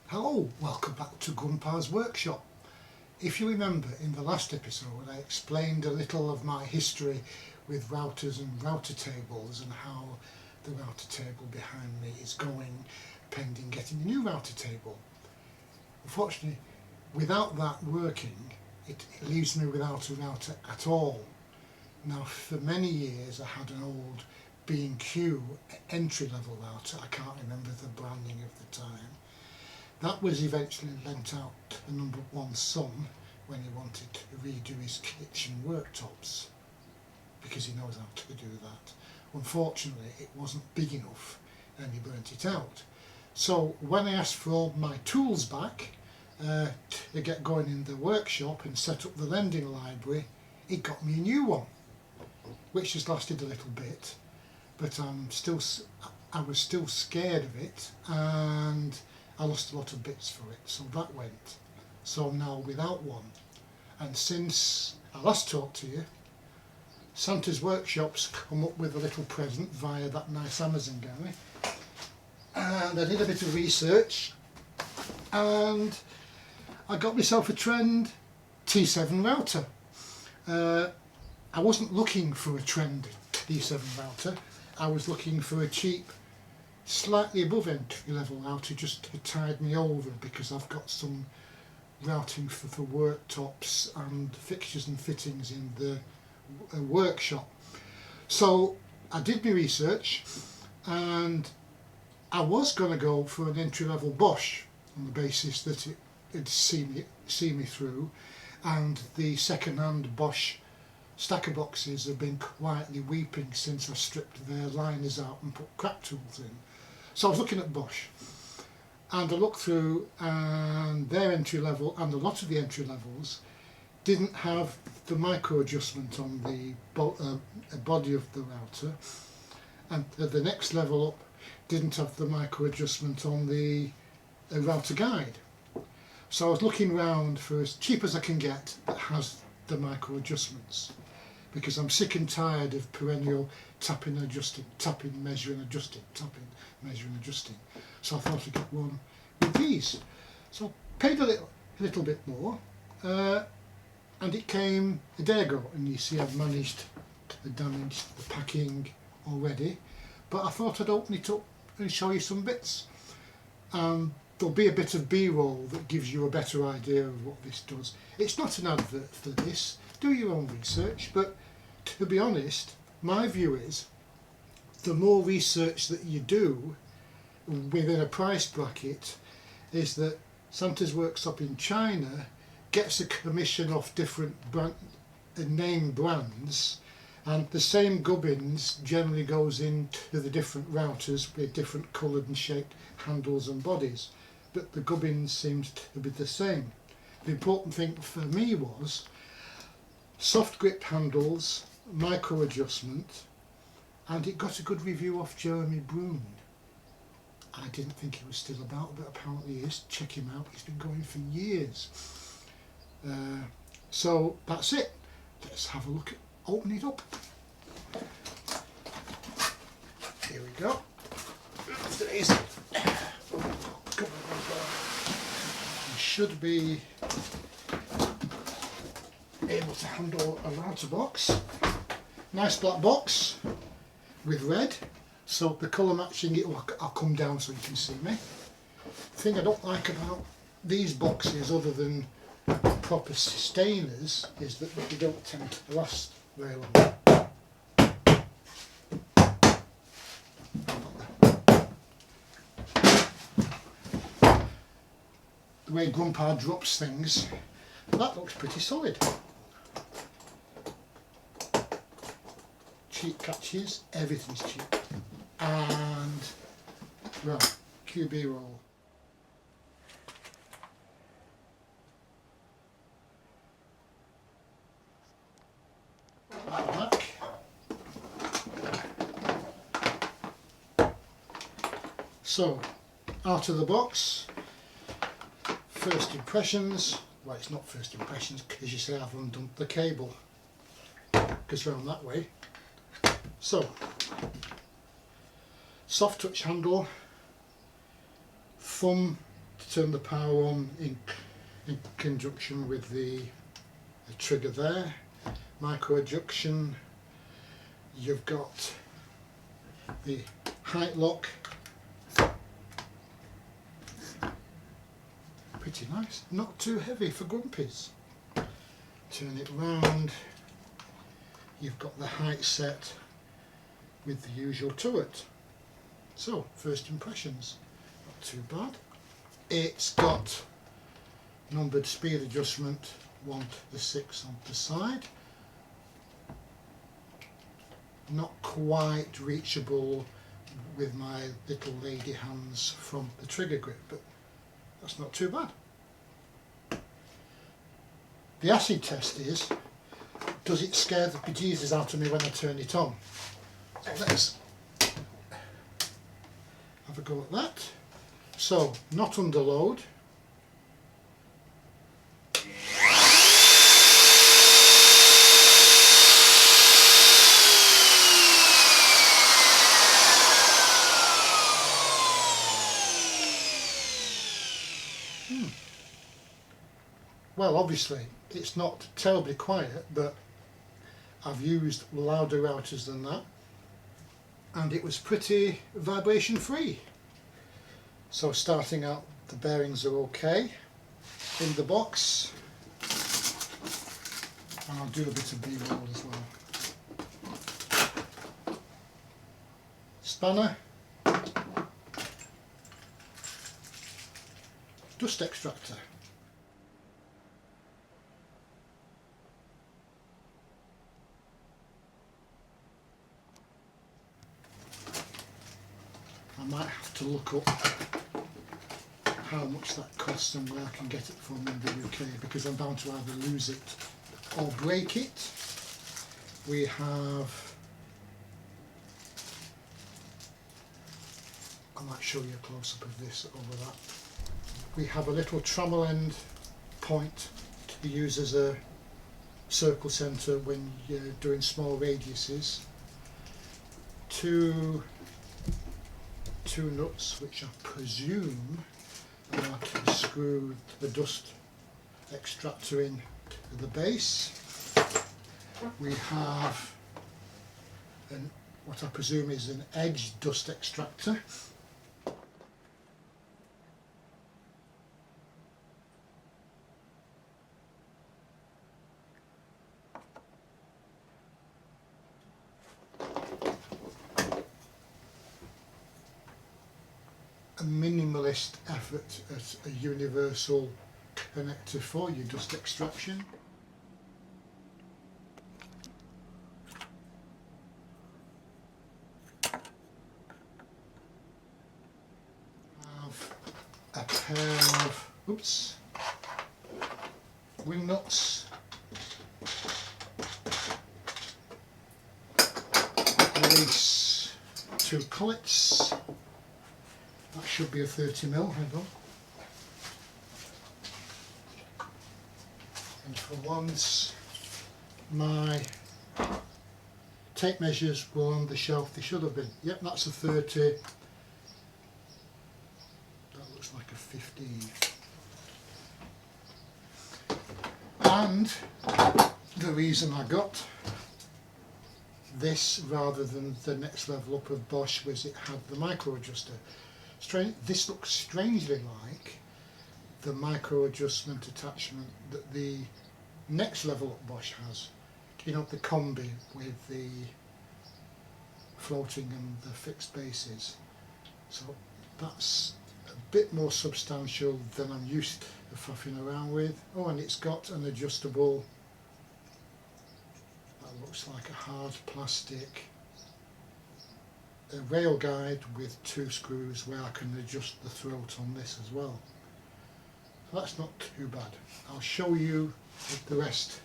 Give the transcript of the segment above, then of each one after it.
Hello, welcome back to Grumpa's workshop. If you remember, in the last episode I explained a little of my history with routers and router tables and how the router table behind me is going pending getting a new router table. Unfortunately, without that working, it leaves me without a router at all. Now, for many years I had an old B&Q entry-level router. I can't remember the branding of the time. That was eventually lent out to the number one son when he wanted to redo his kitchen worktops, because he knows how to do that. Unfortunately, it wasn't big enough and he burnt it out. So when I asked for all my tools back to get going in the workshop and set up the lending library, it got me a new one, which has lasted a little bit, but I was still scared of it, and I lost a lot of bits for it, so that went. So I'm now without one. And since I last talked to you, Santa's Workshop's come up with a little present via that nice Amazon guy. And I did a bit of research and I got myself a Trend T7 router. I wasn't looking for a Trend T7 router, I was looking for a cheap, slightly above entry level router just to tide me over, because I've got some routing for worktops and fixtures and fittings in the workshop. So I did my research and I was going to go for an entry level Bosch on the basis that it'd see me through, and the second hand Bosch stacker boxes have been quietly weeping since I stripped their liners out and put crap tools in. So I was looking at Bosch, and I looked through, and their entry level and a lot of the entry levels didn't have the micro adjustment on the body of the router, and the next level up didn't have the micro adjustment on the router guide. So I was looking around for as cheap as I can get that has the micro adjustments, because I'm sick and tired of perennial tapping and adjusting, tapping, measuring, adjusting, tapping, measuring, adjusting. So I thought I'd get one with these. So I paid a little bit more, and it came a day ago, and you see I've managed to damage the packing already, but I thought I'd open it up and show you some bits. There'll be a bit of B-roll that gives you a better idea of what this does. It's not an advert for this, do your own research, but to be honest, my view is the more research that you do within a price bracket is that Santa's Workshop in China gets a commission off different name brands, and the same gubbins generally goes into the different routers with different coloured and shaped handles and bodies, but the gubbins seems to be the same. The important thing for me was soft grip handles, micro adjustment, and it got a good review off Jeremy Broom. I didn't think he was still about, but apparently he is. Check him out, he's been going for years. So that's it. Let's have a look at open it up. Here we go. There is. You should be able to handle a router box. Nice black box with red, so the colour matching it, I'll come down so you can see me. The thing I don't like about these boxes, other than proper sustainers, is that they don't tend to last very long. The way Grumpa drops things, that looks pretty solid. Cheap catches, everything's cheap. And, well, QB roll. Back. So, out of the box, first impressions. Well, it's not first impressions, because you say I've undone the cable, goes round that way. So, soft touch handle, thumb to turn the power on in conjunction with the trigger there. Micro adjunction. You've got the height lock. Pretty nice, not too heavy for Grumpies. Turn it round. You've got the height set with the usual turret. So, first impressions, not too bad. It's got numbered speed adjustment, 1 to the 6 on the side. Not quite reachable with my little lady hands from the trigger grip, but that's not too bad. The acid test is, does it scare the bejesus out of me when I turn it on? So let's have a go at that. So, not under load. Well, obviously it's not terribly quiet, but I've used louder routers than that, and it was pretty vibration free. So starting out, the bearings are okay in the box, and I'll do a bit of B-roll as well. Spanner, dust extractor. I might have to look up how much that costs and where I can get it from in the UK, because I'm bound to either lose it or break it. We have, I might show you a close-up of this over that. We have a little trammel end point to be used as a circle centre when you're doing small radiuses. Two nuts, which I presume are to screw the dust extractor in to the base. We have what I presume is an edge dust extractor. A minimalist effort at a universal connector for your dust extraction. Have a pair of wing nuts. Release 2 collets. That should be a 30mm, hang on. And for once, my tape measures were on the shelf they should have been. Yep, that's a 30. That looks like a 15. And the reason I got this rather than the next level up of Bosch was it had the micro adjuster. This looks strangely like the micro adjustment attachment that the next level up Bosch has. You know, the combi with the floating and the fixed bases. So that's a bit more substantial than I'm used to faffing around with. Oh, and it's got an adjustable, that looks like a hard plastic, a rail guide with 2 screws where I can adjust the throat on this as well. So that's not too bad. I'll show you the rest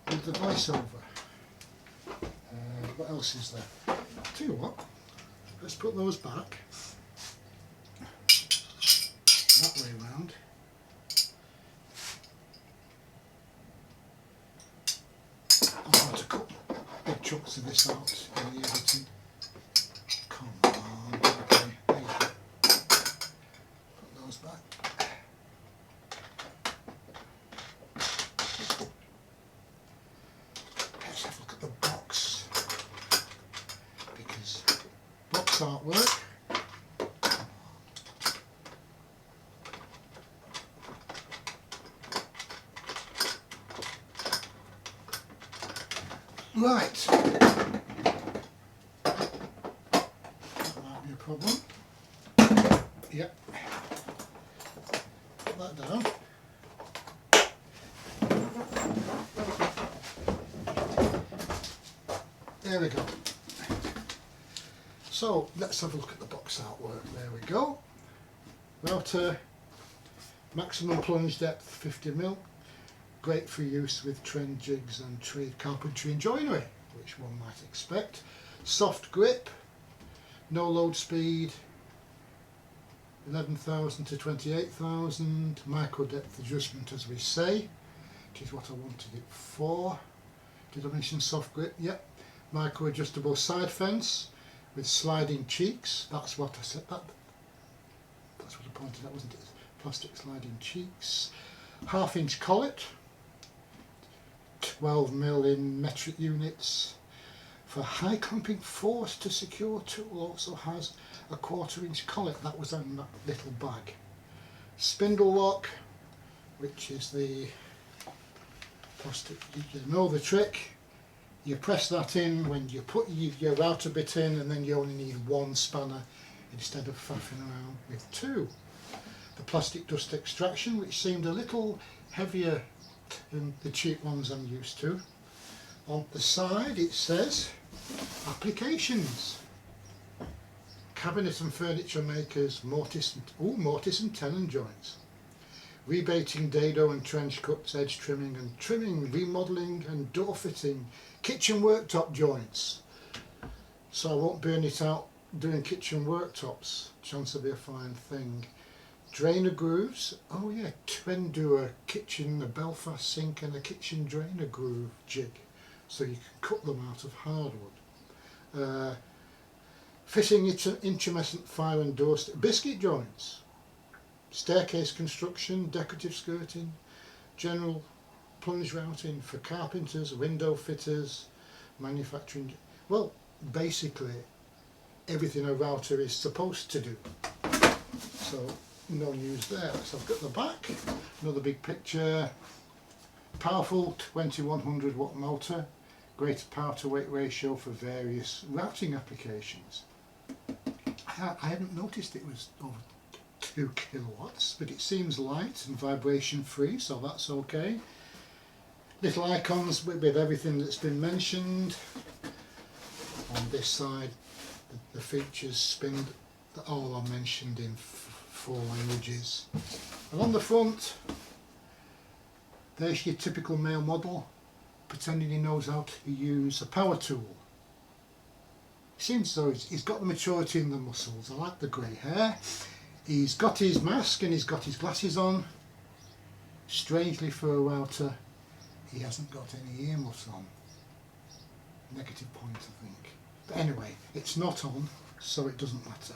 with the voiceover. What else is there? Tell you what, let's put those back that way round. I'm going to cut big chunks of this out in the editing. Come on, okay, there you go. Put those back. box artwork. Right, that might be a problem. Yep, put that down. There we go. So let's have a look at the box artwork. There we go. Router, maximum plunge depth 50mm. Great for use with trend jigs and trade carpentry and joinery, which one might expect. Soft grip, no load speed, 11,000 to 28,000, micro depth adjustment as we say, which is what I wanted it for. Did I mention soft grip? Yep. Micro adjustable side fence with sliding cheeks. That's what I said. That's what I pointed out, wasn't it? Plastic sliding cheeks. 1/2 inch collet. 12mm in metric units. For high clamping force to secure tool, also has a 1/4 inch collet. That was in that little bag. Spindle lock, which is the plastic. You know the trick. You press that in when you put your router bit in, and then you only need 1 spanner instead of faffing around with 2. The plastic dust extraction, which seemed a little heavier than the cheap ones I'm used to. On the side it says applications. Cabinet and furniture makers, mortise and tenon joints. Rebating dado and trench cuts, edge trimming and trimming, remodelling and door fitting, kitchen worktop joints. So I won't burn it out doing kitchen worktops. Chance will be a fine thing. Drainer grooves. Oh yeah, Twen do a kitchen, a Belfast sink and a kitchen drainer groove jig. So you can cut them out of hardwood. Fitting intumescent fire and door biscuit joints. Staircase construction, decorative skirting, general plunge routing for carpenters, window fitters, manufacturing. Well, basically everything a router is supposed to do. So no news there. So I've got the back, another big picture. Powerful 2100 watt motor, greater power to weight ratio for various routing applications. I hadn't noticed it was over 2 kilowatts, but it seems light and vibration free, so that's okay. Little icons with everything that's been mentioned. On this side, the features spin, all are mentioned in 4 languages. And on the front, there's your typical male model, pretending he knows how to use a power tool. Seems as though he's got the maturity in the muscles. I like the grey hair. He's got his mask and he's got his glasses on. Strangely for a router, he hasn't got any earmuffs on. Negative point, I think. But anyway, it's not on, so it doesn't matter.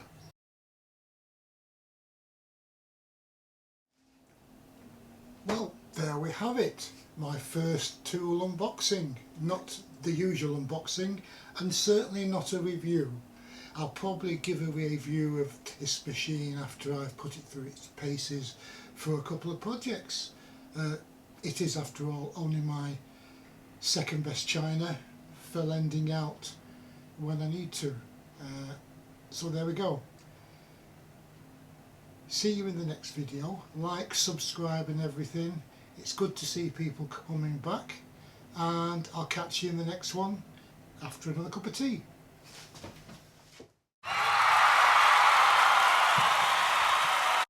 Well, there we have it. My first tool unboxing. Not the usual unboxing, and certainly not a review. I'll probably give a review of this machine after I've put it through its paces for a couple of projects. It is, after all, only my second best china for lending out when I need to. So there we go. See you in the next video. Like, subscribe and everything. It's good to see people coming back, and I'll catch you in the next one after another cup of tea.